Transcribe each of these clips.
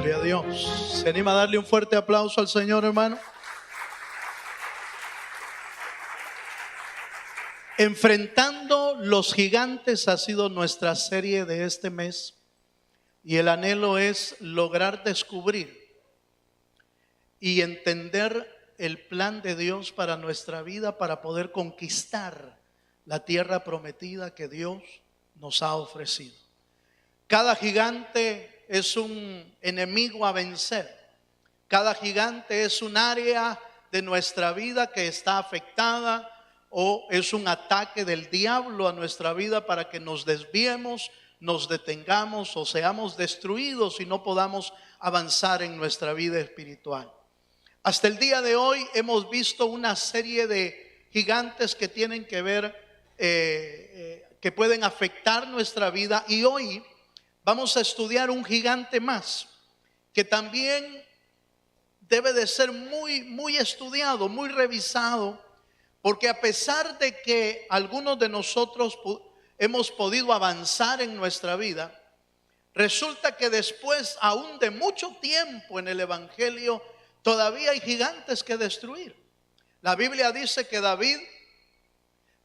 Gloria a Dios. ¿Se anima a darle un fuerte aplauso al Señor, hermano? Enfrentando los gigantes ha sido nuestra serie de este mes, y el anhelo es lograr descubrir y entender el plan de Dios para nuestra vida, para poder conquistar la tierra prometida que Dios nos ha ofrecido. Cada gigante es un enemigo a vencer. Cada gigante es un área de nuestra vida que está afectada, o es un ataque del diablo a nuestra vida para que nos desviemos, nos detengamos o seamos destruidos y no podamos avanzar en nuestra vida espiritual. Hasta el día de hoy hemos visto una serie de gigantes que tienen que ver, que pueden afectar nuestra vida, y hoy vamos a estudiar un gigante más que también debe de ser muy estudiado, muy revisado, porque a pesar de que algunos de nosotros hemos podido avanzar en nuestra vida, resulta que después, aún de mucho tiempo en el Evangelio, todavía hay gigantes que destruir. La Biblia dice que David,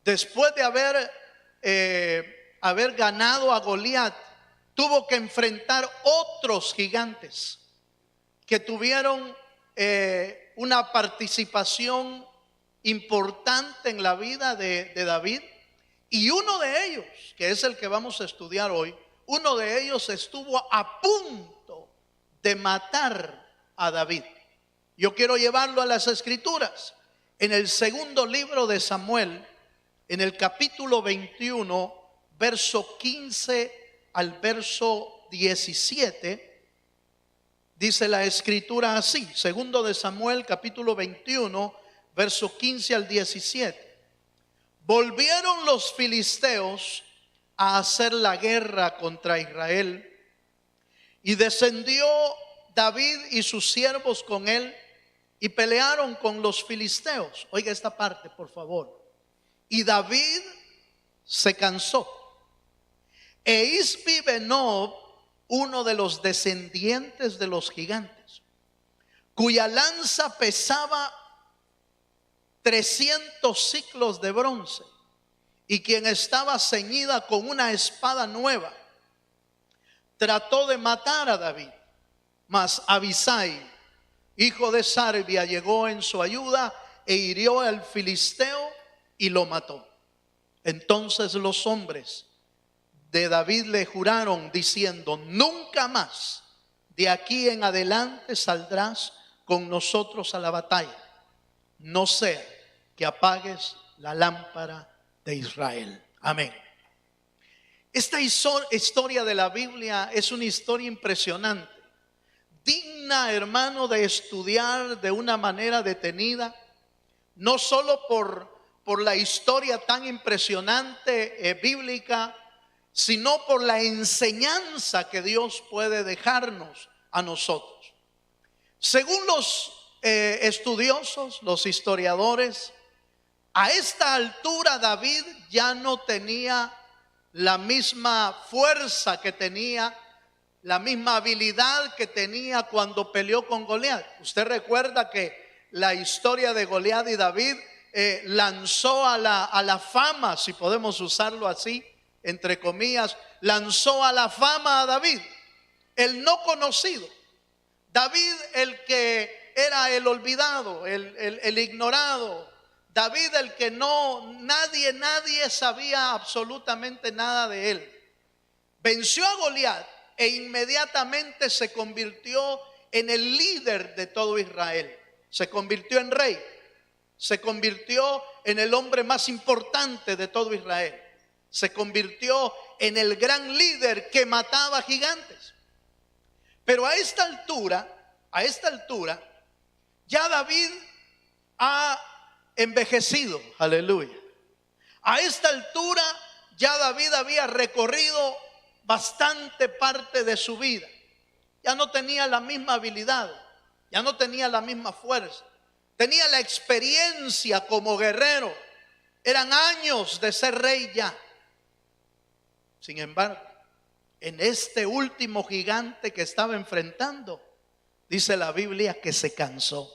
después de haber ganado a Goliat, tuvo que enfrentar otros gigantes que tuvieron una participación importante en la vida de David. Y uno de ellos, que es el que vamos a estudiar hoy, uno de ellos estuvo a punto de matar a David. Yo quiero llevarlo a las Escrituras. En el segundo libro de Samuel, en el capítulo 21, verso 15 al verso 17, dice la Escritura así. Segundo de Samuel, capítulo 21, verso 15 al 17. Volvieron los filisteos a hacer la guerra contra Israel, y descendió David y sus siervos con él, y pelearon con los filisteos. Oiga esta parte, por favor. Y David se cansó. E Isbi-Benob, uno de los descendientes de los gigantes, cuya lanza pesaba 300 siclos de bronce, y quien estaba ceñida con una espada nueva, trató de matar a David. Mas Abisai, hijo de Sarbia, llegó en su ayuda e hirió al filisteo y lo mató. Entonces los hombres de David le juraron diciendo: nunca más de aquí en adelante saldrás con nosotros a la batalla, no sea que apagues la lámpara de Israel. Amén. Esta historia de la Biblia es una historia impresionante, digna, hermano, de estudiar de una manera detenida, no solo por la historia tan impresionante bíblica, sino por la enseñanza que Dios puede dejarnos a nosotros. Según los estudiosos, los historiadores, a esta altura David ya no tenía la misma fuerza que tenía, la misma habilidad que tenía cuando peleó con Goliat. Usted recuerda que la historia de Goliat y David lanzó a la fama, si podemos usarlo así, entre comillas, lanzó a la fama a David, el no conocido. David, el que era el olvidado, el ignorado. David, el que nadie sabía absolutamente nada de él. Venció a Goliat e inmediatamente se convirtió en el líder de todo Israel. Se convirtió en rey. Se convirtió en el hombre más importante de todo Israel. Se convirtió en el gran líder que mataba gigantes. Pero a esta altura, ya David ha envejecido. Aleluya. A esta altura ya David había recorrido bastante parte de su vida. Ya no tenía la misma habilidad, ya no tenía la misma fuerza, tenía la experiencia como guerrero. Eran años de ser rey ya. Sin embargo, en este último gigante que estaba enfrentando, dice la Biblia que se cansó.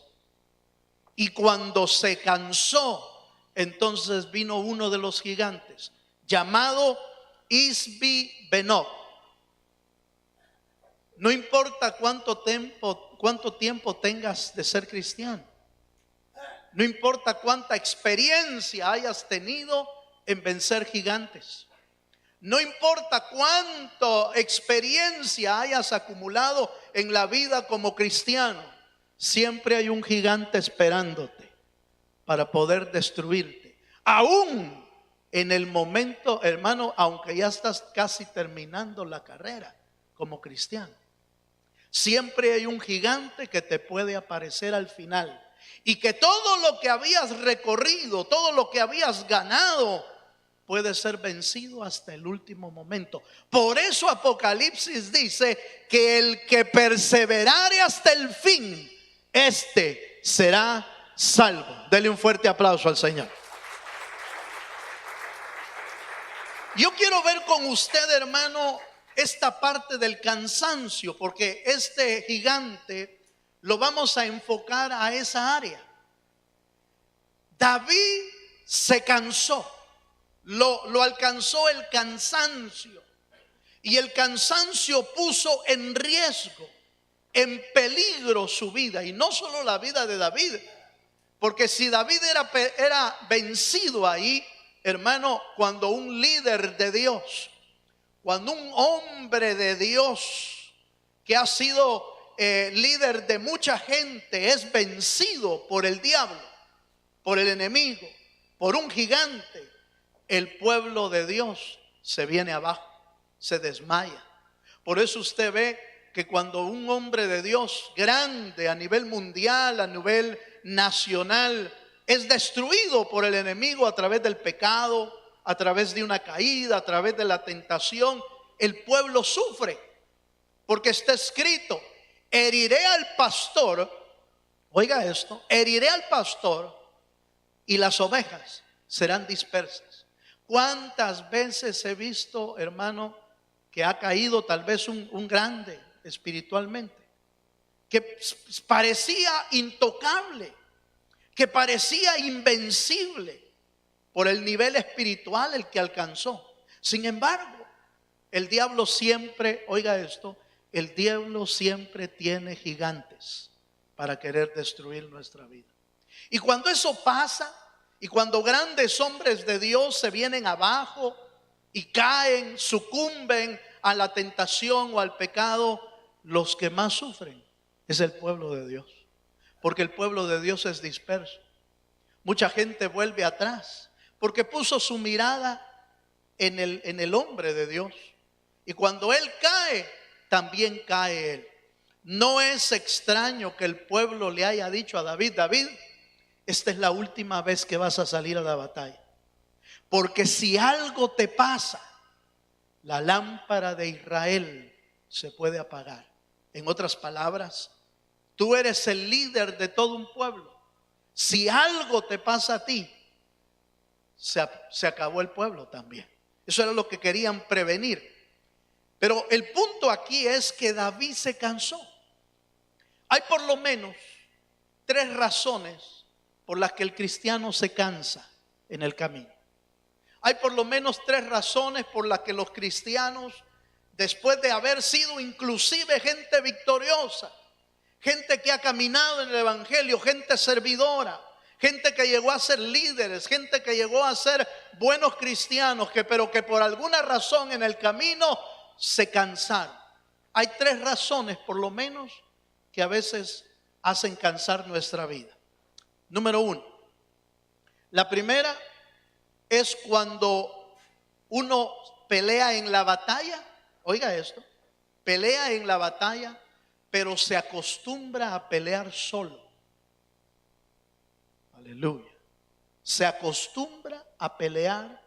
Y cuando se cansó, entonces vino uno de los gigantes, llamado Isbi Benob. No importa cuánto tiempo tengas de ser cristiano. No importa cuánta experiencia hayas tenido en vencer gigantes. No importa cuánta experiencia hayas acumulado en la vida como cristiano. Siempre hay un gigante esperándote para poder destruirte. Aún en el momento, hermano, aunque ya estás casi terminando la carrera como cristiano. Siempre hay un gigante que te puede aparecer al final. Y que todo lo que habías recorrido, todo lo que habías ganado, puede ser vencido hasta el último momento. Por eso Apocalipsis dice que el que perseverare hasta el fin, este será salvo. Dele un fuerte aplauso al Señor. Yo quiero ver con usted, hermano, esta parte del cansancio, porque este gigante lo vamos a enfocar a esa área. David se cansó, lo alcanzó el cansancio, y el cansancio puso en riesgo, en peligro su vida, y no solo la vida de David, porque si David era vencido ahí, hermano, cuando un líder de Dios, cuando un hombre de Dios que ha sido líder de mucha gente es vencido por el diablo, por el enemigo, por un gigante, el pueblo de Dios se viene abajo, se desmaya. Por eso usted ve que cuando un hombre de Dios grande a nivel mundial, a nivel nacional, es destruido por el enemigo a través del pecado, a través de una caída, a través de la tentación, el pueblo sufre, porque está escrito: heriré al pastor, oiga esto, heriré al pastor y las ovejas serán dispersas. ¿Cuántas veces he visto, hermano, que ha caído tal vez un grande espiritualmente, que parecía intocable, que parecía invencible por el nivel espiritual el que alcanzó? Sin embargo, el diablo siempre, oiga esto, el diablo siempre tiene gigantes para querer destruir nuestra vida. Y cuando eso pasa, y cuando grandes hombres de Dios se vienen abajo y caen, sucumben a la tentación o al pecado, los que más sufren es el pueblo de Dios, porque el pueblo de Dios es disperso. Mucha gente vuelve atrás porque puso su mirada en el hombre de Dios, y cuando él cae, también cae él. No es extraño que el pueblo le haya dicho a David: David, esta es la última vez que vas a salir a la batalla, porque si algo te pasa, la lámpara de Israel se puede apagar. En otras palabras, tú eres el líder de todo un pueblo. Si algo te pasa a ti, se acabó el pueblo también. Eso era lo que querían prevenir. Pero el punto aquí es que David se cansó. Hay por lo menos 3 razones por las que el cristiano se cansa en el camino. Hay por lo menos 3 razones por las que los cristianos, después de haber sido inclusive gente victoriosa, gente que ha caminado en el evangelio, gente servidora, gente que llegó a ser líderes, gente que llegó a ser buenos cristianos, pero que por alguna razón en el camino se cansaron. Hay 3 razones por lo menos que a veces hacen cansar nuestra vida. Número 1, la primera es cuando uno pelea en la batalla. Oiga esto, pelea en la batalla, pero se acostumbra a pelear solo. Aleluya. Se acostumbra a pelear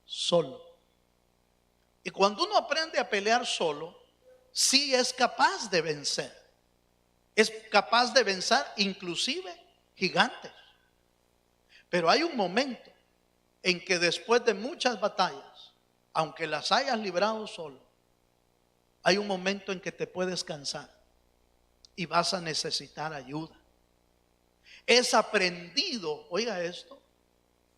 solo. Y cuando uno aprende a pelear solo, sí es capaz de vencer. Es capaz de vencer inclusive gigantes. Pero hay un momento en que después de muchas batallas, aunque las hayas librado solo, hay un momento en que te puedes cansar. y vas a necesitar ayuda. Es aprendido, oiga esto,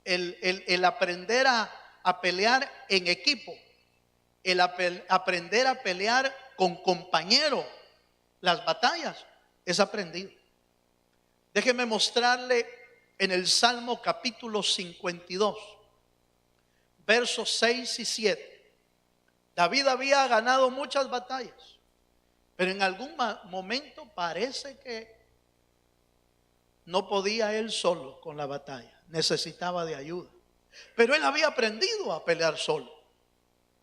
el aprender a pelear en equipo, aprender a pelear con compañeros, las batallas, es aprendido. Déjeme mostrarle en el Salmo capítulo 52, versos 6 y 7. David había ganado muchas batallas, pero en algún momento parece que no podía él solo con la batalla, necesitaba de ayuda. Pero él había aprendido a pelear solo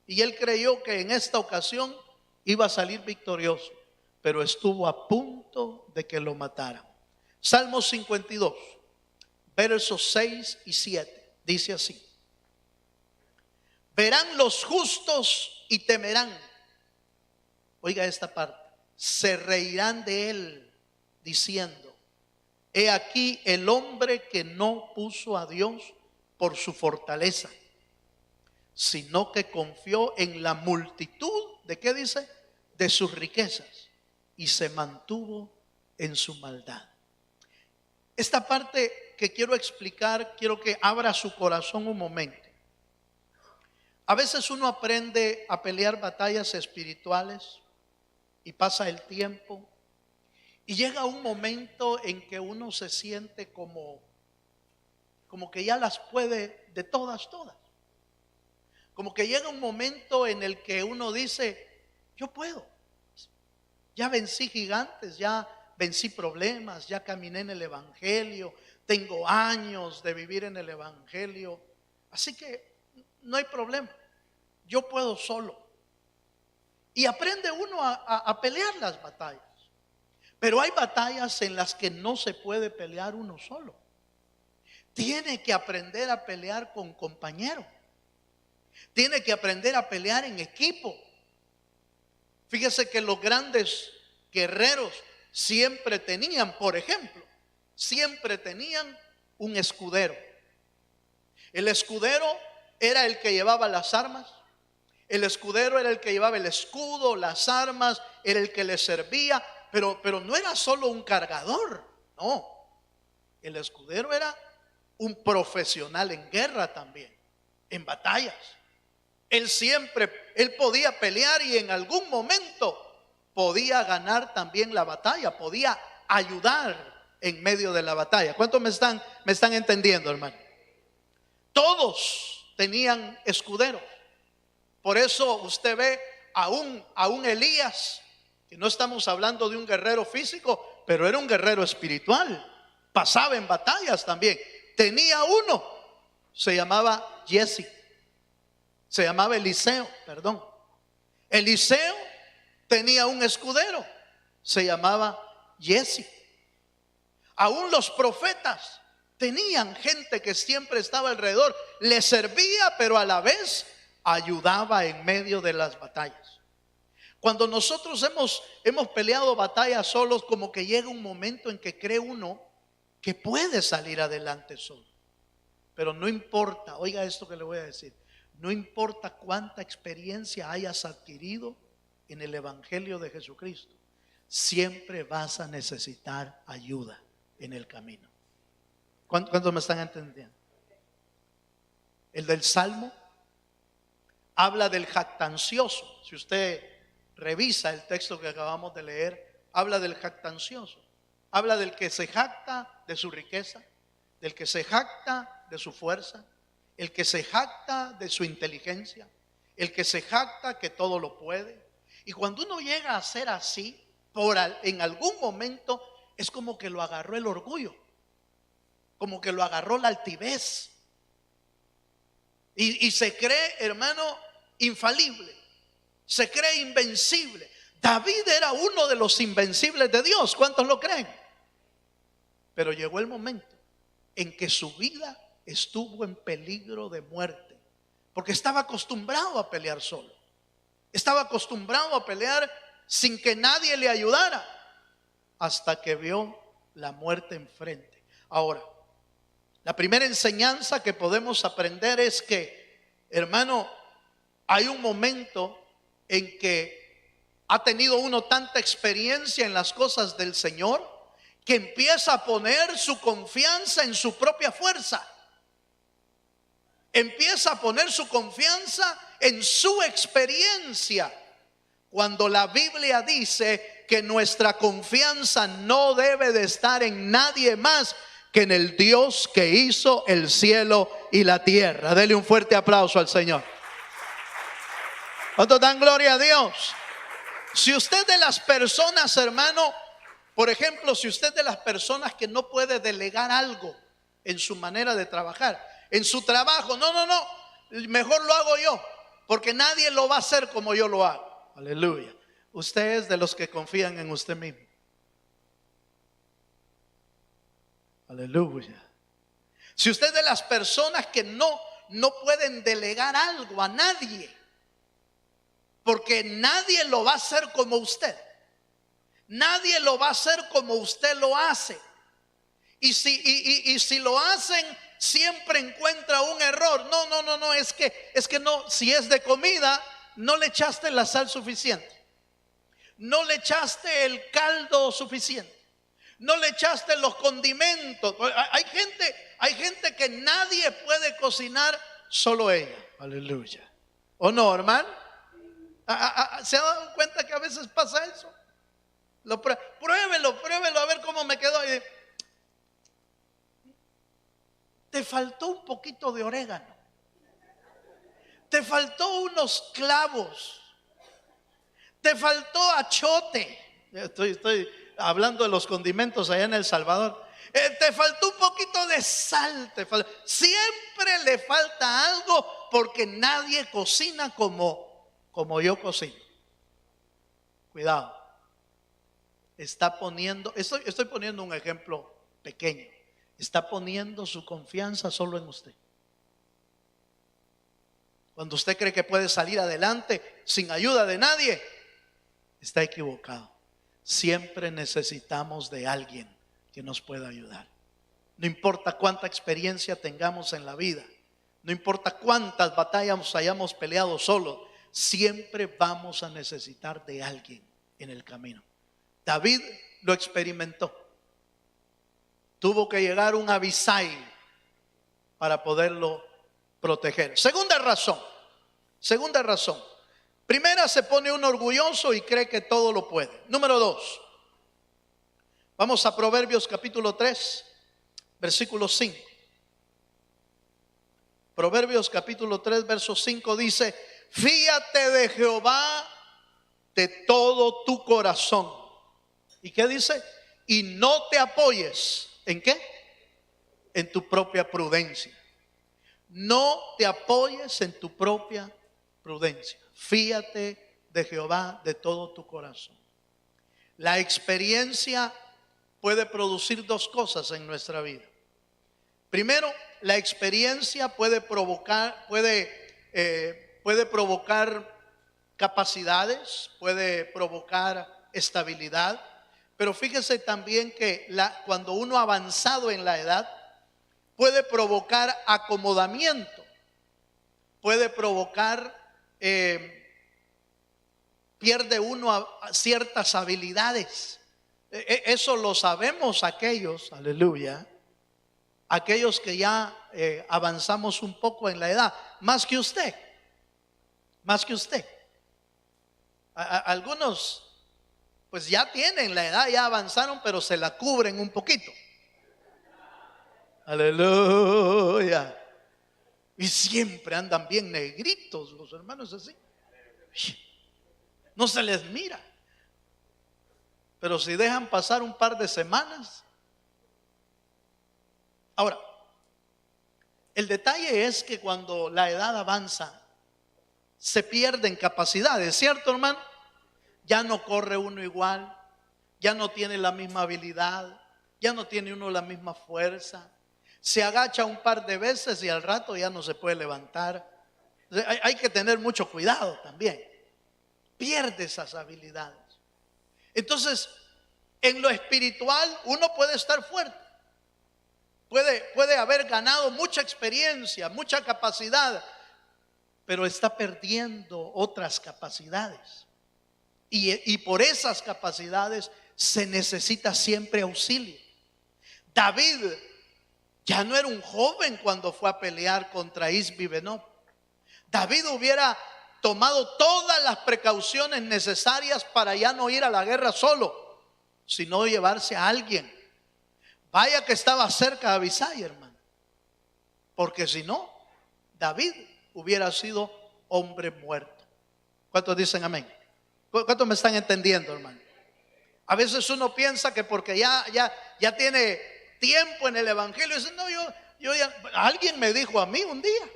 y él creyó que en esta ocasión iba a salir victorioso, pero estuvo a punto de que lo mataran. Salmo 52, versos 6 y 7, dice así: verán los justos y temerán. Oiga esta parte: se reirán de él diciendo: he aquí el hombre que no puso a Dios por su fortaleza, sino que confió en la multitud, ¿de qué dice? De sus riquezas, y se mantuvo en su maldad. Esta parte que quiero explicar, quiero que abra su corazón un momento. A veces uno aprende a pelear batallas espirituales y pasa el tiempo y llega un momento en que uno se siente como que ya las puede de todas. Como que llega un momento en el que uno dice: yo puedo, ya vencí gigantes, ya vencí problemas, ya caminé en el evangelio, tengo años de vivir en el evangelio, así que no hay problema, yo puedo solo. Y aprende uno a pelear las batallas. Pero hay batallas en las que no se puede pelear uno solo. Tiene que aprender a pelear con compañeros. Tiene que aprender a pelear en equipo. Fíjese que los grandes guerreros siempre tenían, por ejemplo, siempre tenían un escudero. El escudero era el que llevaba las armas. El escudero era el que llevaba el escudo, las armas, era el que le servía. Pero no era solo un cargador, no. El escudero era un profesional en guerra también, en batallas. Él podía pelear y en algún momento podía ganar también la batalla, podía ayudar en medio de la batalla. ¿Cuántos me están entendiendo, hermano? Todos tenían escuderos. Por eso usted ve a un Elías, que no estamos hablando de un guerrero físico, pero era un guerrero espiritual. Pasaba en batallas también. Tenía uno, se llamaba Eliseo, perdón. Eliseo tenía un escudero, se llamaba Giezi. Aún los profetas tenían gente que siempre estaba alrededor, le servía, pero a la vez ayudaba en medio de las batallas. Cuando nosotros hemos peleado batallas solos, como que llega un momento en que cree uno que puede salir adelante solo. Pero no importa, oiga esto que le voy a decir, no importa cuánta experiencia hayas adquirido en el evangelio de Jesucristo, siempre vas a necesitar ayuda en el camino. ¿Cuántos me están entendiendo? El del Salmo habla del jactancioso. Si usted revisa el texto que acabamos de leer, habla del jactancioso. Habla del que se jacta de su riqueza, del que se jacta de su fuerza, el que se jacta de su inteligencia, el que se jacta que todo lo puede. Y cuando uno llega a ser así, en algún momento es como que lo agarró el orgullo, como que lo agarró la altivez. Y se cree, hermano, infalible, se cree invencible. David era uno de los invencibles de Dios. ¿Cuántos lo creen? Pero llegó el momento en que su vida estuvo en peligro de muerte, porque estaba acostumbrado a pelear solo, estaba acostumbrado a pelear sin que nadie le ayudara, hasta que vio la muerte enfrente. Ahora, la primera enseñanza que podemos aprender es que, hermano, hay un momento en que Ha tenido uno tanta experiencia en las cosas del Señor que empieza a poner su confianza en su propia fuerza. Empieza a poner su confianza en su experiencia, cuando la Biblia dice que nuestra confianza no debe de estar en nadie más que en el Dios que hizo el cielo y la tierra. Dele un fuerte aplauso al Señor. ¿Cuántos dan gloria a Dios? Si usted de las personas, hermano, por ejemplo, si usted de las personas que no puede delegar algo en su manera de trabajar, en su trabajo, no, mejor lo hago yo, porque nadie lo va a hacer como yo lo hago. Aleluya. Usted es de los que confían en usted mismo. Aleluya. Si usted es de las personas que no pueden delegar algo a nadie, porque nadie lo va a hacer como usted. Nadie lo va a hacer como usted lo hace. Y si lo hacen, siempre encuentra un error. No, es que no, si es de comida, no le echaste la sal suficiente. No le echaste el caldo suficiente. No le echaste los condimentos. Hay gente que nadie puede cocinar, solo ella. Aleluya. ¿O no, hermano? ¿Se ha dado cuenta que a veces pasa eso? Pruébelo a ver cómo me quedó. Te faltó un poquito de orégano. Te faltó unos clavos. Te faltó achote. Estoy hablando de los condimentos allá en El Salvador. Te faltó un poquito de sal. Siempre le falta algo, porque nadie cocina como yo cocino. Cuidado. Estoy poniendo un ejemplo pequeño. Está poniendo su confianza solo en usted. Cuando usted cree que puede salir adelante sin ayuda de nadie, está equivocado. Siempre necesitamos de alguien que nos pueda ayudar. No importa cuánta experiencia tengamos en la vida, no importa cuántas batallas hayamos peleado solos, siempre vamos a necesitar de alguien en el camino. David lo experimentó. Tuvo que llegar un Abisai para poderlo proteger. Segunda razón. Primera, se pone uno orgulloso y cree que todo lo puede. Número 2. Vamos a Proverbios capítulo 3, versículo 5. Proverbios capítulo 3, verso 5 dice: fíate de Jehová de todo tu corazón. ¿Y qué dice? Y no te apoyes. ¿En qué? En tu propia prudencia. No te apoyes en tu propia prudencia. Fíate de Jehová de todo tu corazón. La experiencia puede producir dos cosas en nuestra vida. Primero, la experiencia puede provocar capacidades, puede provocar estabilidad. Pero fíjese también que cuando uno ha avanzado en la edad, puede provocar acomodamiento, puede provocar, pierde uno ciertas habilidades. Eso lo sabemos aquellos, aleluya, aquellos que ya avanzamos un poco en la edad, más que usted. Algunos pues ya tienen la edad, ya avanzaron, pero se la cubren un poquito. Aleluya. Y siempre andan bien negritos los hermanos así. No se les mira. Pero si dejan pasar un par de semanas. Ahora, el detalle es que cuando la edad avanza, se pierden capacidades, ¿cierto, hermano? Ya no corre uno igual, ya no tiene la misma habilidad, ya no tiene uno la misma fuerza. Se agacha un par de veces y al rato ya no se puede levantar. Hay que tener mucho cuidado también. Pierde esas habilidades. Entonces, en lo espiritual uno puede estar fuerte. Puede haber ganado mucha experiencia, mucha capacidad, pero está perdiendo otras capacidades. Y por esas capacidades se necesita siempre auxilio. David ya no era un joven cuando fue a pelear contra Isbi-Benob. David hubiera tomado todas las precauciones necesarias para ya no ir a la guerra solo, sino llevarse a alguien. Vaya que estaba cerca de Abisai, hermano, porque si no, David hubiera sido hombre muerto. ¿Cuántos dicen amén? ¿Cuántos me están entendiendo, hermano? A veces uno piensa que porque ya tiene tiempo en el evangelio, dice, no, yo ya, alguien me dijo a mí un día,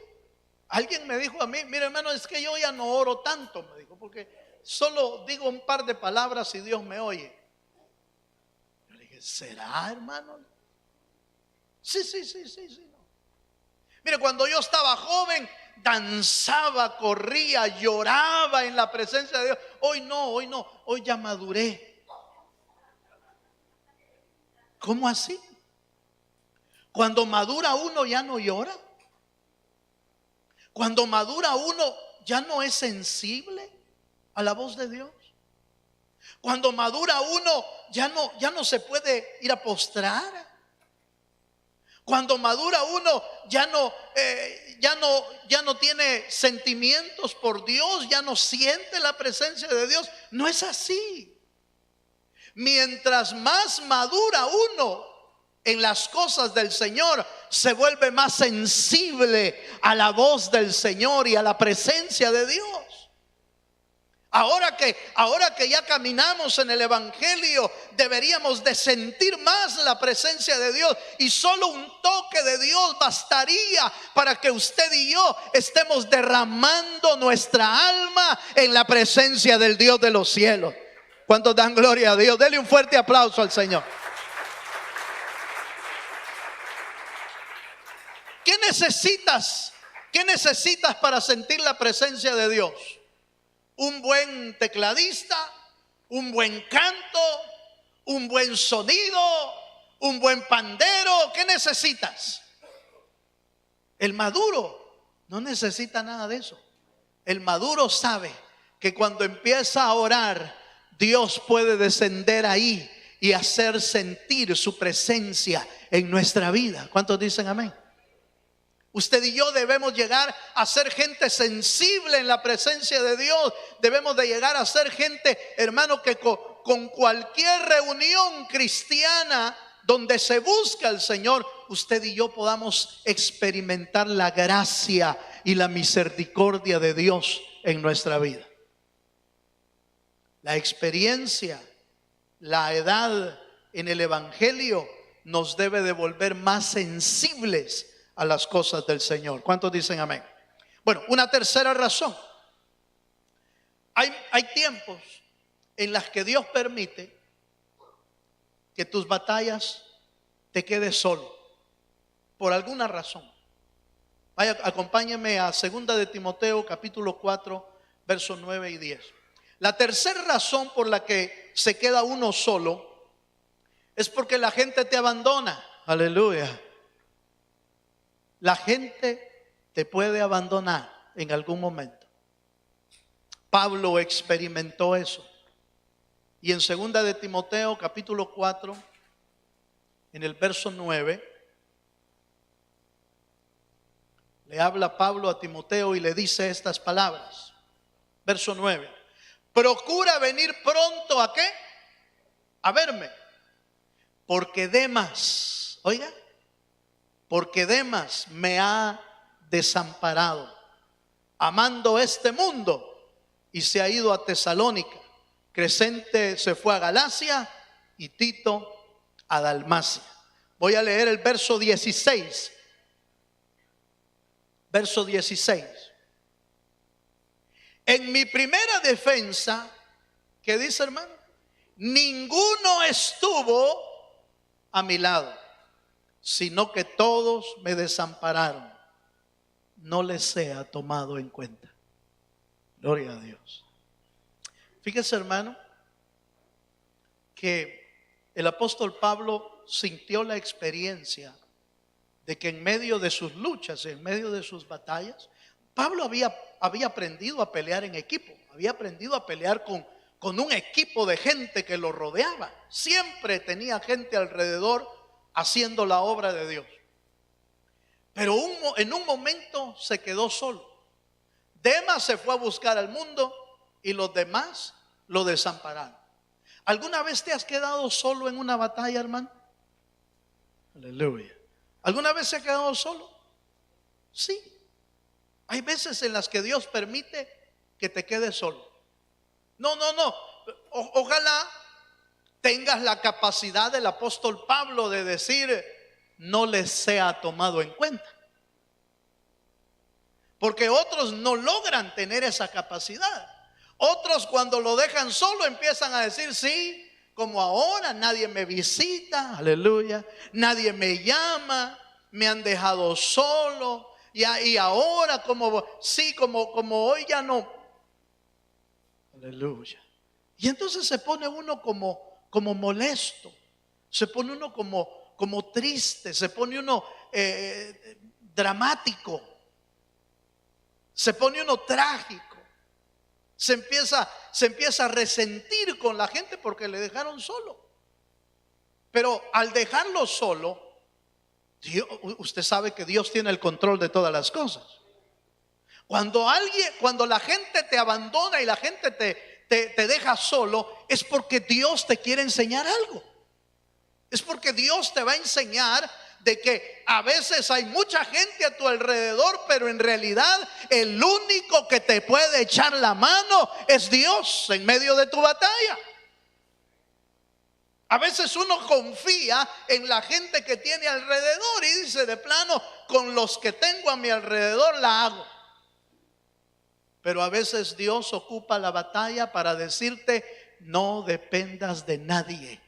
alguien me dijo a mí, mire, hermano, es que yo ya no oro tanto, me dijo, porque solo digo un par de palabras y Dios me oye. Yo le dije, ¿será, hermano? Sí. No. Mire, cuando yo estaba joven, danzaba, corría, lloraba en la presencia de Dios. Hoy no, hoy ya maduré. ¿Cómo así? Cuando madura uno ya no llora. Cuando madura uno ya no es sensible a la voz de Dios. Cuando madura uno ya no se puede ir a postrar. Cuando madura uno ya no tiene sentimientos por Dios, ya no siente la presencia de Dios. No es así. Mientras más madura uno en las cosas del Señor, se vuelve más sensible a la voz del Señor y a la presencia de Dios. Ahora que ya caminamos en el evangelio, deberíamos de sentir más la presencia de Dios, y solo un toque de Dios bastaría para que usted y yo estemos derramando nuestra alma en la presencia del Dios de los cielos. ¿Cuántos dan gloria a Dios? Dele un fuerte aplauso al Señor. ¿Qué necesitas? ¿Qué necesitas para sentir la presencia de Dios? Un buen tecladista, un buen canto, un buen sonido, un buen pandero. ¿Qué necesitas? El maduro no necesita nada de eso. El maduro sabe que cuando empieza a orar, Dios puede descender ahí y hacer sentir su presencia en nuestra vida. ¿Cuántos dicen amén? Usted y yo debemos llegar a ser gente sensible en la presencia de Dios. Debemos de llegar a ser gente, hermano, que con cualquier reunión cristiana donde se busca al Señor, usted y yo podamos experimentar la gracia y la misericordia de Dios en nuestra vida. La experiencia, la edad en el evangelio nos debe de volver más sensibles a las cosas del Señor. ¿Cuántos dicen amén? Bueno, una tercera razón. Hay tiempos en las que Dios permite que tus batallas te quedes solo, por alguna razón. Vaya, acompáñeme a 2 de Timoteo capítulo 4, versos 9 y 10. La tercera razón por la que se queda uno solo es porque la gente te abandona. Aleluya. La gente te puede abandonar en algún momento. Pablo experimentó eso. Y en 2 de Timoteo capítulo 4, en el verso 9, le habla Pablo a Timoteo y le dice estas palabras. Verso 9: procura venir pronto ¿a qué? A verme, porque Demas, oiga, porque Demas me ha desamparado, amando este mundo, y se ha ido a Tesalónica. Crescente se fue a Galacia y Tito a Dalmacia. Voy a leer el verso 16. Verso 16. En mi primera defensa, ¿qué dice, hermano? Ninguno estuvo a mi lado, sino que todos me desampararon. No les sea tomado en cuenta. Gloria a Dios. Fíjese, hermano, que el apóstol Pablo sintió la experiencia de que en medio de sus luchas, en medio de sus batallas, Pablo había aprendido a pelear en equipo, había aprendido a pelear con con un equipo de gente que lo rodeaba. Siempre tenía gente alrededor haciendo la obra de Dios. Pero en un momento se quedó solo. Demas se fue a buscar al mundo y los demás lo desampararon. ¿Alguna vez te has quedado solo en una batalla, hermano? Aleluya. ¿Alguna vez se ha quedado solo? Sí. Hay veces en las que Dios permite que te quedes solo. No. Ojalá tengas la capacidad del apóstol Pablo de decir: no les sea tomado en cuenta. Porque otros no logran tener esa capacidad. Otros, cuando lo dejan solo, empiezan a decir: sí, como ahora nadie me visita, aleluya, nadie me llama, me han dejado solo, y ahora como hoy ya no, aleluya. Y entonces se pone uno como molesto, se pone uno como triste, se pone uno dramático, se pone uno trágico. Se empieza a resentir con la gente porque le dejaron solo. Pero al dejarlo solo, usted sabe que Dios tiene el control de todas las cosas. Cuando la gente te abandona y la gente te deja solo, es porque Dios te quiere enseñar algo. Es porque Dios te va a enseñar de que a veces hay mucha gente a tu alrededor, pero en realidad el único que te puede echar la mano es Dios en medio de tu batalla. A veces uno confía en la gente que tiene alrededor y dice: de plano, con los que tengo a mi alrededor la hago. Pero a veces Dios ocupa la batalla para decirte: no dependas de nadie.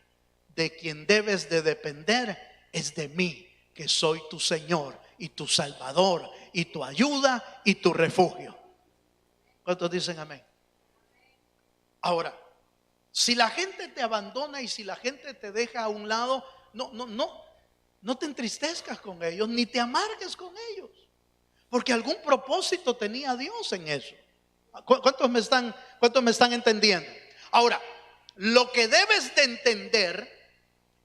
De quien debes de depender es de mí, que soy tu Señor y tu Salvador y tu ayuda y tu refugio. ¿Cuántos dicen amén? Ahora, si la gente te abandona y si la gente te deja a un lado, no te entristezcas con ellos, ni te amargues con ellos, porque algún propósito tenía Dios en eso. ¿Cuántos me están entendiendo? Ahora, lo que debes de entender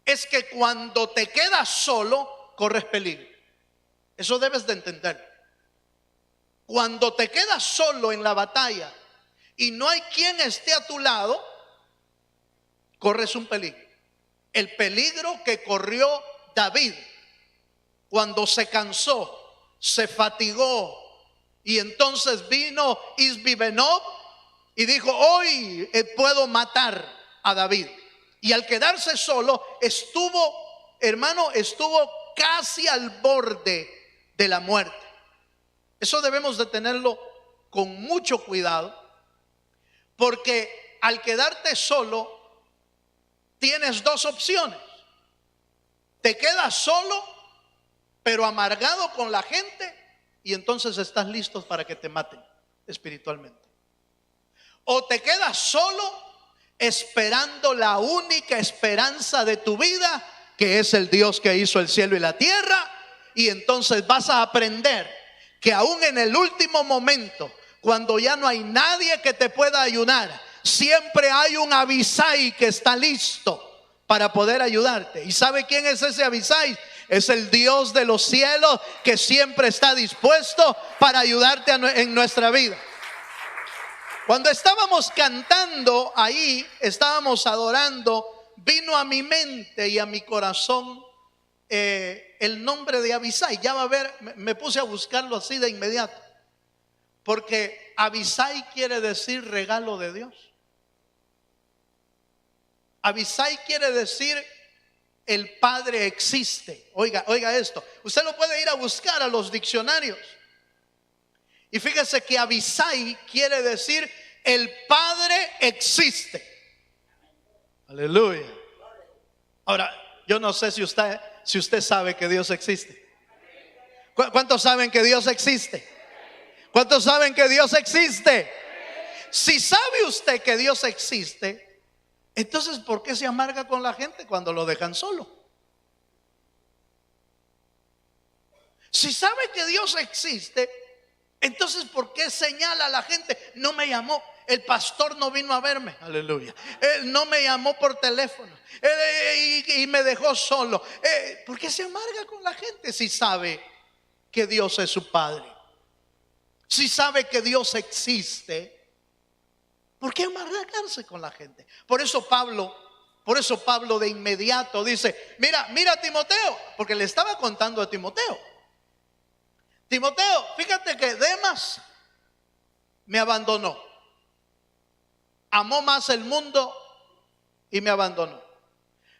es que cuando te quedas solo, corres peligro. Eso debes de entender. Cuando te quedas solo en la batalla y no hay quien esté a tu lado, corres un peligro. El peligro que corrió David cuando se cansó, se fatigó, y entonces vino Isbi-Benob y dijo: hoy puedo matar a David. Y al quedarse solo, estuvo casi al borde de la muerte. Eso debemos de tenerlo con mucho cuidado, porque al quedarte solo tienes dos opciones: te quedas solo pero amargado con la gente, y entonces estás listo para que te maten espiritualmente. O te quedas solo esperando la única esperanza de tu vida, que es el Dios que hizo el cielo y la tierra, y entonces vas a aprender que aún en el último momento, cuando ya no hay nadie que te pueda ayudar, siempre hay un Abisai que está listo para poder ayudarte. ¿Y sabe quién es ese Abisai? Es el Dios de los cielos, que siempre está dispuesto para ayudarte en nuestra vida. Cuando estábamos cantando ahí, estábamos adorando, vino a mi mente y a mi corazón el nombre de Abisai. Ya va a ver, me puse a buscarlo así de inmediato, porque Abisai quiere decir regalo de Dios. Abisai quiere decir el Padre existe. Oiga esto, usted lo puede ir a buscar a los diccionarios. Y fíjese que Abisai quiere decir el Padre existe. Aleluya. Ahora, yo no sé si usted sabe que Dios existe. ¿Cuántos saben que Dios existe? ¿Cuántos saben que Dios existe? Si sabe usted que Dios existe, entonces ¿por qué se amarga con la gente cuando lo dejan solo? Si sabe que Dios existe, entonces ¿por qué señala a la gente? No me llamó. el pastor no vino a verme, aleluya. Él no me llamó por teléfono y me dejó solo. ¿Por qué se amarga con la gente si sabe que Dios es su Padre? Si sabe que Dios existe, ¿por qué amargarse con la gente? Por eso Pablo de inmediato dice, mira Timoteo, porque le estaba contando a Timoteo, fíjate que Demas me abandonó, amó más el mundo y me abandonó.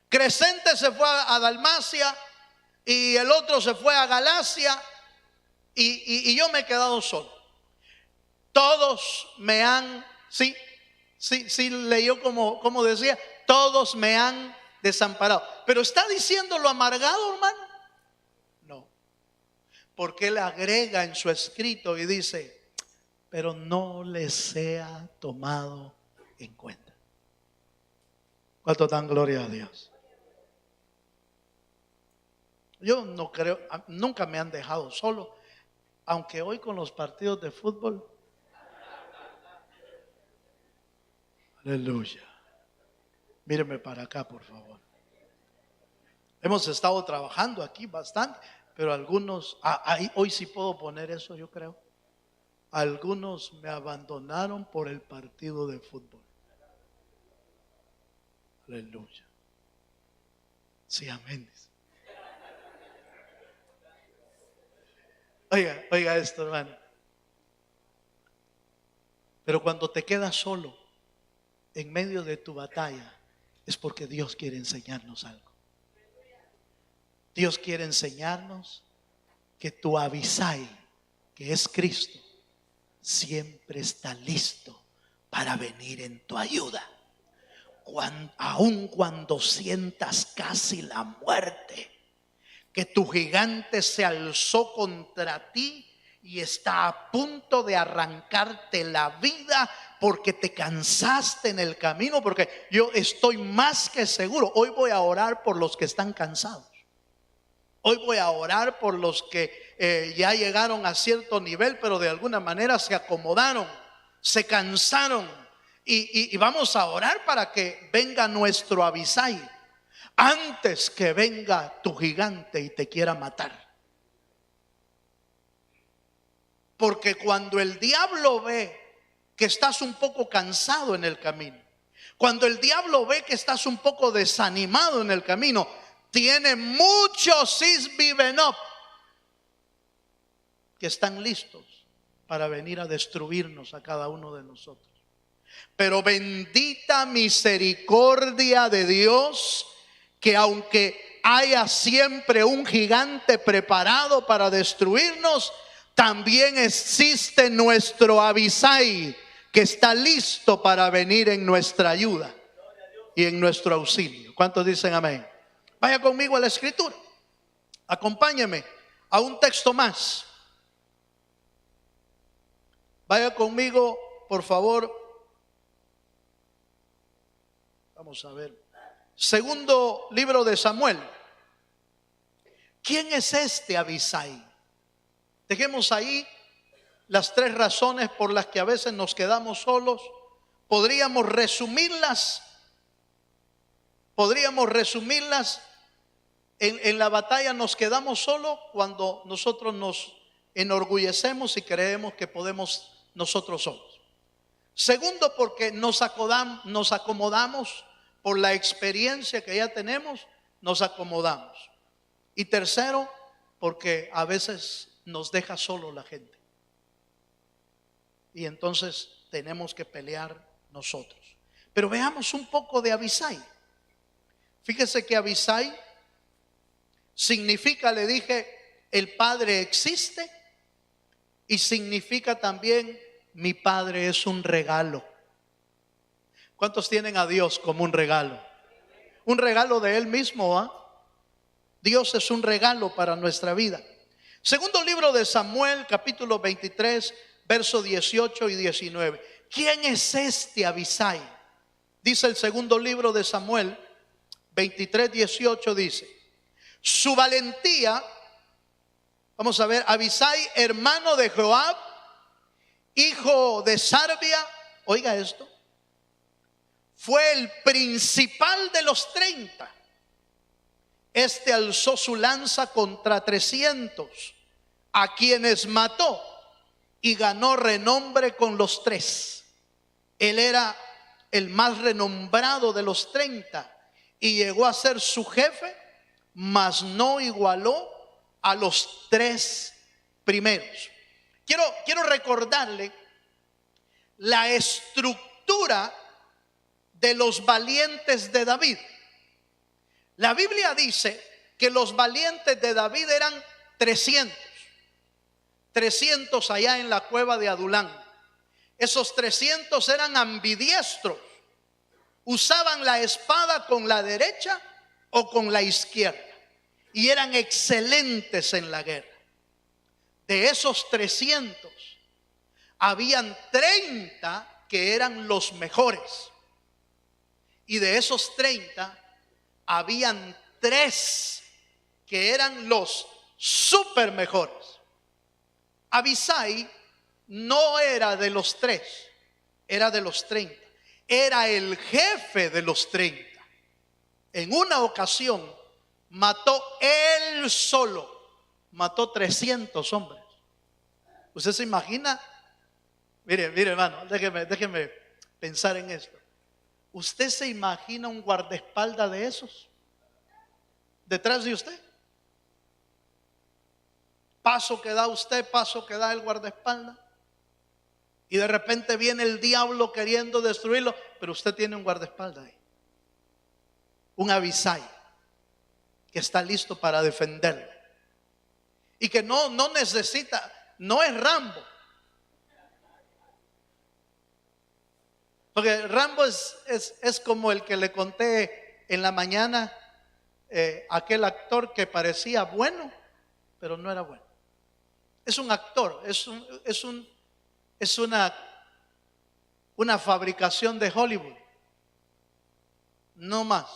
Crescente se fue a Dalmacia y el otro se fue a Galacia y yo me he quedado solo. Todos me han, sí leyó como decía, todos me han desamparado. Pero está diciendo lo amargado, hermano. No, porque él agrega en su escrito y dice, pero no les sea tomado en cuenta. ¿Cuánto dan gloria a Dios? Yo no creo, nunca me han dejado solo, aunque hoy con los partidos de fútbol, aleluya. Míreme para acá, por favor. Hemos estado trabajando aquí bastante, pero algunos, hoy sí puedo poner eso, yo creo. Algunos me abandonaron por el partido de fútbol. Aleluya. Sí, amén. Oiga esto, hermano. Pero cuando te quedas solo en medio de tu batalla, es porque Dios quiere enseñarnos algo. Dios quiere enseñarnos que tu Abisai, que es Cristo, siempre está listo para venir en tu ayuda. Aun cuando sientas casi la muerte, que tu gigante se alzó contra ti y está a punto de arrancarte la vida porque te cansaste en el camino, porque yo estoy más que seguro, hoy voy a orar por los que están cansados. Hoy voy a orar por los que ya llegaron a cierto nivel, pero de alguna manera se acomodaron, se cansaron. Y vamos a orar para que venga nuestro Abisai antes que venga tu gigante y te quiera matar. Porque cuando el diablo ve que estás un poco cansado en el camino, cuando el diablo ve que estás un poco desanimado en el camino, tiene muchos Sisbibenop que están listos para venir a destruirnos a cada uno de nosotros. Pero bendita misericordia de Dios, que aunque haya siempre un gigante preparado para destruirnos, también existe nuestro Abisai que está listo para venir en nuestra ayuda y en nuestro auxilio. ¿Cuántos dicen amén? Vaya conmigo a la escritura. Acompáñeme a un texto más. Vaya conmigo, por favor. Vamos a ver. Segundo libro de Samuel. ¿Quién es este Abisai? Dejemos ahí las tres razones por las que a veces nos quedamos solos. Podríamos resumirlas. En la batalla nos quedamos solos cuando nosotros nos enorgullecemos y creemos que podemos nosotros solos. Segundo, porque nos acomodamos por la experiencia que ya tenemos, nos acomodamos. Y tercero, porque a veces nos deja solo la gente. Y entonces tenemos que pelear nosotros. Pero veamos un poco de Abisai. Fíjese que Abisai significa, le dije, el Padre existe, y significa también mi Padre es un regalo. ¿Cuántos tienen a Dios como un regalo? Un regalo de Él mismo, ¿ah? Dios es un regalo para nuestra vida. Segundo libro de Samuel, capítulo 23, versos 18 y 19. ¿Quién es este Abisai? Dice el segundo libro de Samuel 23, 18, dice: su valentía, vamos a ver, Abisai, hermano de Joab, hijo de Sarbia, oiga esto, fue el principal de los 30. Este alzó su lanza contra 300, a quienes mató, y ganó renombre con los 3. Él era el más renombrado de los 30 y llegó a ser su jefe, mas no igualó a los 3 primeros. Quiero recordarle la estructura de los valientes de David. La Biblia dice que los valientes de David eran 300 allá en la cueva de Adulán. Esos 300 eran ambidiestros, usaban la espada con la derecha o con la izquierda y eran excelentes en la guerra. De esos 300 habían 30 que eran los mejores, y de esos 30 habían 3 que eran los super mejores. Abisai no era de los 3, era de los 30. Era el jefe de los 30. En una ocasión mató él solo, mató 300 hombres. ¿Usted se imagina? Mire hermano, déjeme pensar en esto. ¿Usted se imagina un guardaespaldas de esos detrás de usted? Paso que da usted, paso que da el guardaespaldas, y de repente viene el diablo queriendo destruirlo, pero usted tiene un guardaespaldas ahí, un Abisai que está listo para defenderlo y que no necesita, no es Rambo, porque Rambo es como el que le conté en la mañana, aquel actor que parecía bueno pero no era bueno. Es un actor, es una fabricación de Hollywood, no más.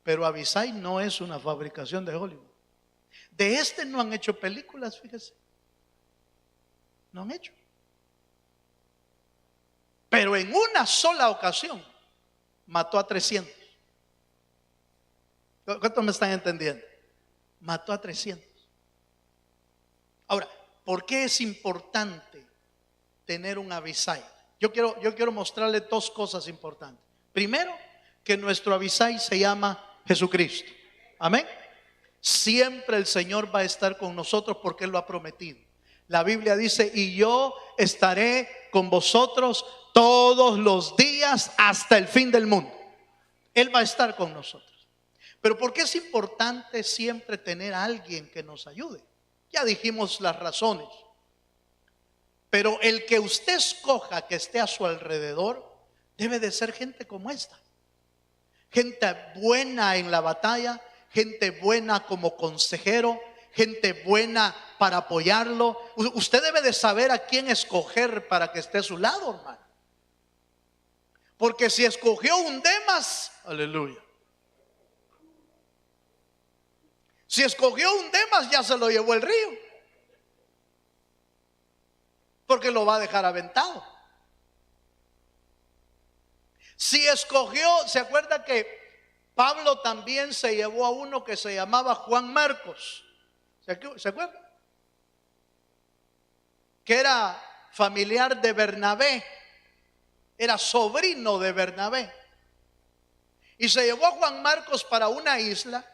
Pero Abisai no es una fabricación de Hollywood. De este no han hecho películas, fíjese. No han hecho. Pero en una sola ocasión mató a 300. ¿Cuántos me están entendiendo? Mató a 300. Ahora, ¿por qué es importante tener un Abisai? Yo quiero mostrarle 2 cosas importantes. Primero, que nuestro Abisai se llama Jesucristo. Amén. Siempre el Señor va a estar con nosotros porque Él lo ha prometido. La Biblia dice: y yo estaré con vosotros todos los días hasta el fin del mundo. Él va a estar con nosotros. Pero ¿por qué es importante siempre tener a alguien que nos ayude? Ya dijimos las razones. Pero el que usted escoja que esté a su alrededor debe de ser gente como esta. Gente buena en la batalla, gente buena como consejero, gente buena para apoyarlo. Usted debe de saber a quién escoger para que esté a su lado, hermano. Porque si escogió un Demas, aleluya. Si escogió un Demas, ya se lo llevó el río, porque lo va a dejar aventado. Si escogió, ¿se acuerda que Pablo también se llevó a uno que se llamaba Juan Marcos? ¿Se acuerda? Que era familiar de Bernabé, era sobrino de Bernabé. Y se llevó a Juan Marcos para una isla,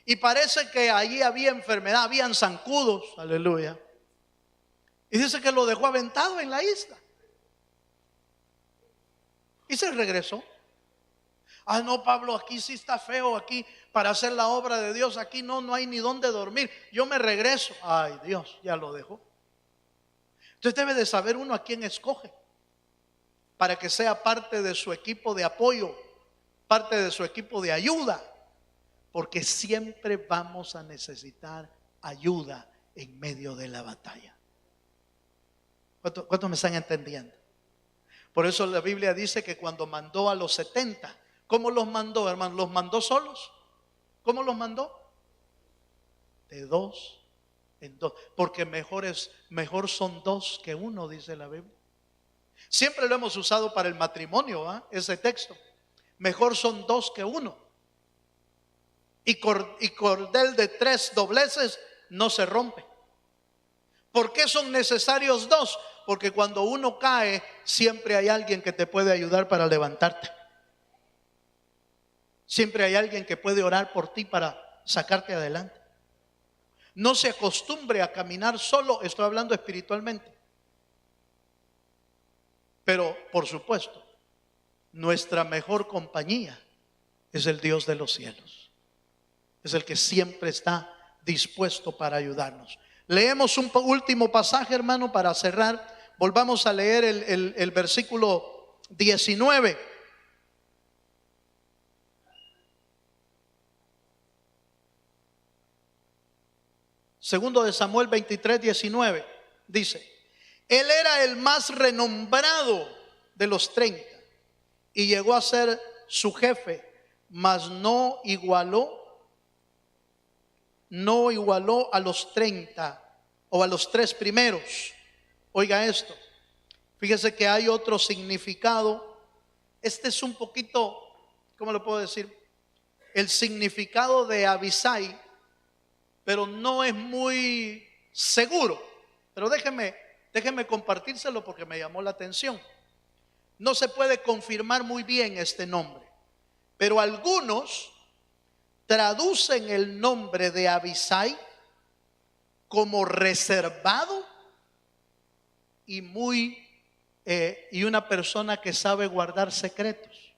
y parece que allí había enfermedad, habían zancudos, aleluya. Y dice que lo dejó aventado en la isla. Y se regresó. Ah, no, Pablo, aquí sí está feo, aquí para hacer la obra de Dios, aquí no hay ni dónde dormir. Yo me regreso. Ay, Dios, ya lo dejó. Entonces debe de saber uno a quién escoge para que sea parte de su equipo de apoyo, parte de su equipo de ayuda. Porque siempre vamos a necesitar ayuda en medio de la batalla. ¿Cuántos me están entendiendo? Por eso la Biblia dice que cuando mandó a los 70, ¿cómo los mandó, hermano? ¿Los mandó solos? ¿Cómo los mandó? De 2 en 2. Porque mejor son 2 que 1, dice la Biblia. Siempre lo hemos usado para el matrimonio, ¿ah? Ese texto. Mejor son dos que uno. Y cordel de tres dobleces no se rompe. ¿Por qué son necesarios dos? Porque cuando uno cae, siempre hay alguien que te puede ayudar para levantarte. Siempre hay alguien que puede orar por ti para sacarte adelante. No se acostumbre a caminar solo, estoy hablando espiritualmente. Pero, por supuesto, nuestra mejor compañía es el Dios de los cielos. Es el que siempre está dispuesto para ayudarnos. Leemos un último pasaje, hermano, para cerrar. Volvamos a leer el versículo 19. Segundo de Samuel 23, 19. Dice: él era el más renombrado de los 30 y llegó a ser su jefe, mas no igualó a los 30 o a los tres primeros. Oiga esto, fíjese que hay otro significado. Este es un poquito, ¿cómo lo puedo decir? El significado de Abisai, pero no es muy seguro. Pero déjeme compartírselo porque me llamó la atención. No se puede confirmar muy bien este nombre, pero algunos traducen el nombre de Abisai como reservado y y una persona que sabe guardar secretos.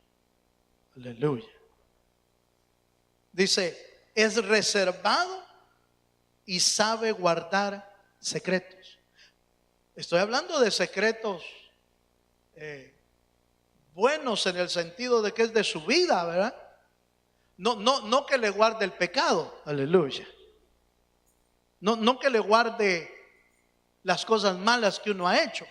Aleluya. Dice, es reservado y sabe guardar secretos. Estoy hablando de secretos buenos en el sentido de que es de su vida, ¿verdad? No que le guarde el pecado. Aleluya. No que le guarde las cosas malas que uno ha hecho.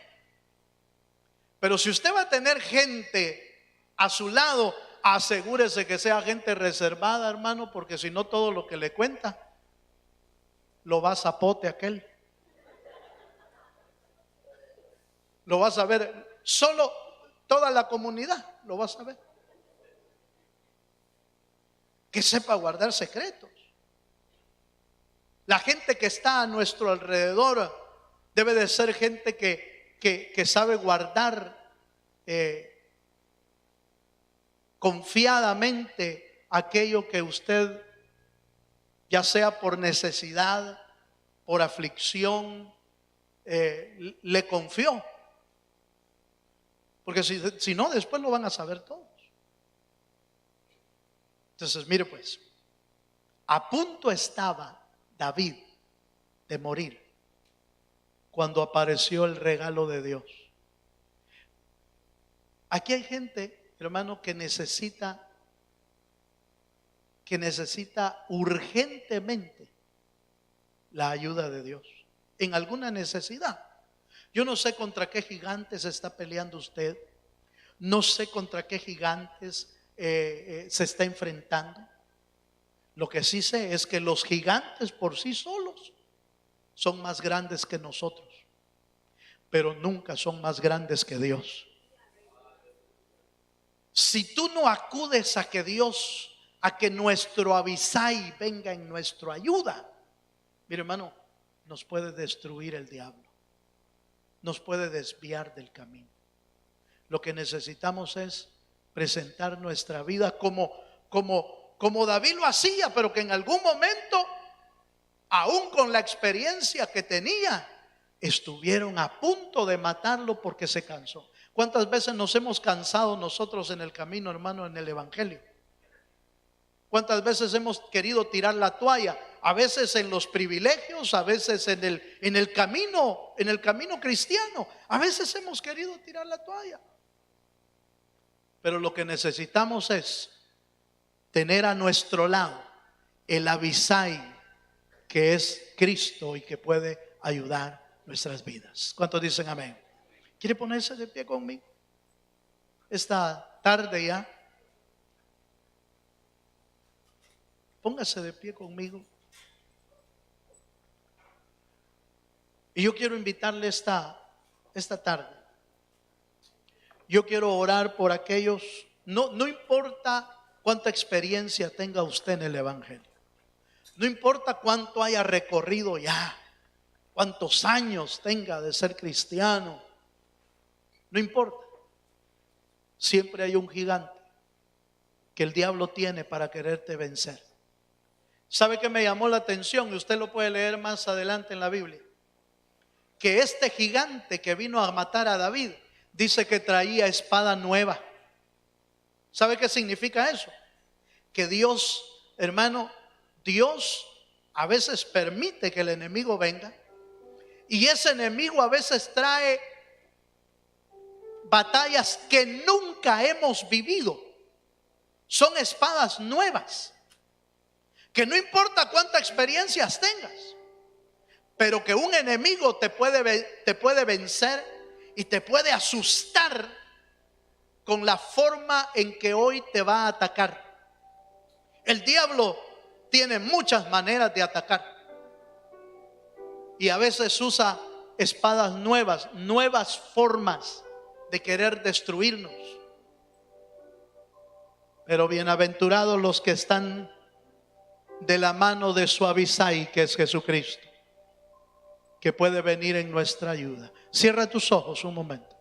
Pero si usted va a tener gente a su lado, asegúrese que sea gente reservada, hermano, porque si no, todo lo que le cuenta lo va a zapote aquel. Lo vas a ver, solo toda la comunidad lo vas a ver. Que sepa guardar secretos. La gente que está a nuestro alrededor debe de ser gente que sabe guardar confiadamente aquello que usted, ya sea por necesidad, por aflicción, le confió. Porque si no, después lo van a saber todos. Entonces, mire pues, a punto estaba David de morir cuando apareció el regalo de Dios. Aquí hay gente, hermano, que necesita urgentemente la ayuda de Dios en alguna necesidad. Yo no sé contra qué gigantes está peleando usted. No sé contra qué gigantes se está enfrentando. Lo que sí sé es que los gigantes por sí solos son más grandes que nosotros, pero nunca son más grandes que Dios. Si tú no acudes a que nuestro Abisai venga en nuestra ayuda, mire, hermano, nos puede destruir el diablo, nos puede desviar del camino. Lo que necesitamos es presentar nuestra vida como David lo hacía, pero que en algún momento, aún con la experiencia que tenía, estuvieron a punto de matarlo porque se cansó. ¿Cuántas veces nos hemos cansado nosotros en el camino, hermano, en el evangelio? ¿Cuántas veces hemos querido tirar la toalla? A veces en los privilegios, a veces en el camino cristiano, a veces hemos querido tirar la toalla. Pero lo que necesitamos es tener a nuestro lado el Abisai, que es Cristo y que puede ayudar nuestras vidas. ¿Cuántos dicen amén? ¿Quiere ponerse de pie conmigo? Esta tarde ya. Póngase de pie conmigo. Y yo quiero invitarle esta tarde Yo quiero orar por aquellos, no importa cuánta experiencia tenga usted en el Evangelio, no importa cuánto haya recorrido ya, cuántos años tenga de ser cristiano, no importa. Siempre hay un gigante que el diablo tiene para quererte vencer. ¿Sabe qué me llamó la atención? Y usted lo puede leer más adelante en la Biblia. Que este gigante que vino a matar a David, dice que traía espada nueva. ¿Sabe qué significa eso? Que Dios, hermano, Dios a veces permite que el enemigo venga. Y ese enemigo a veces trae batallas que nunca hemos vivido. Son espadas nuevas. Que no importa cuántas experiencias tengas, pero que un enemigo te puede vencer y te puede asustar con la forma en que hoy te va a atacar. El diablo tiene muchas maneras de atacar y a veces usa espadas nuevas, nuevas formas de querer destruirnos. Pero bienaventurados los que están de la mano de su Abisai, que es Jesucristo, que puede venir en nuestra ayuda. Cierra tus ojos un momento.